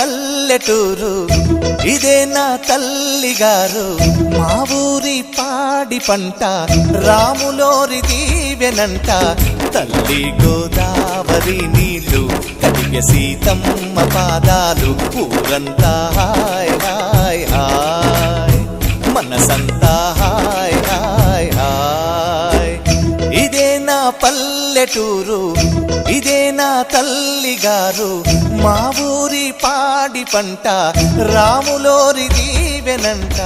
పల్లెటూరు, ఇదే నా తల్లిగారు. మా ఊరి పాడి పంట రాములోరి దీవెనంట. తల్లి గోదావరి నీళ్ళు కడిగే సీతమ్మ పాదాలు. ఊరంతా హాయ్ హాయ్ హాయ్, మనసంతా హాయ్ హాయ్ హాయ్. ఇదే నా పల్లెటూరు, ఇదే నా తల్లిగారు. మా ఊరి పాడి పంట రాములోరి దీవెనంట.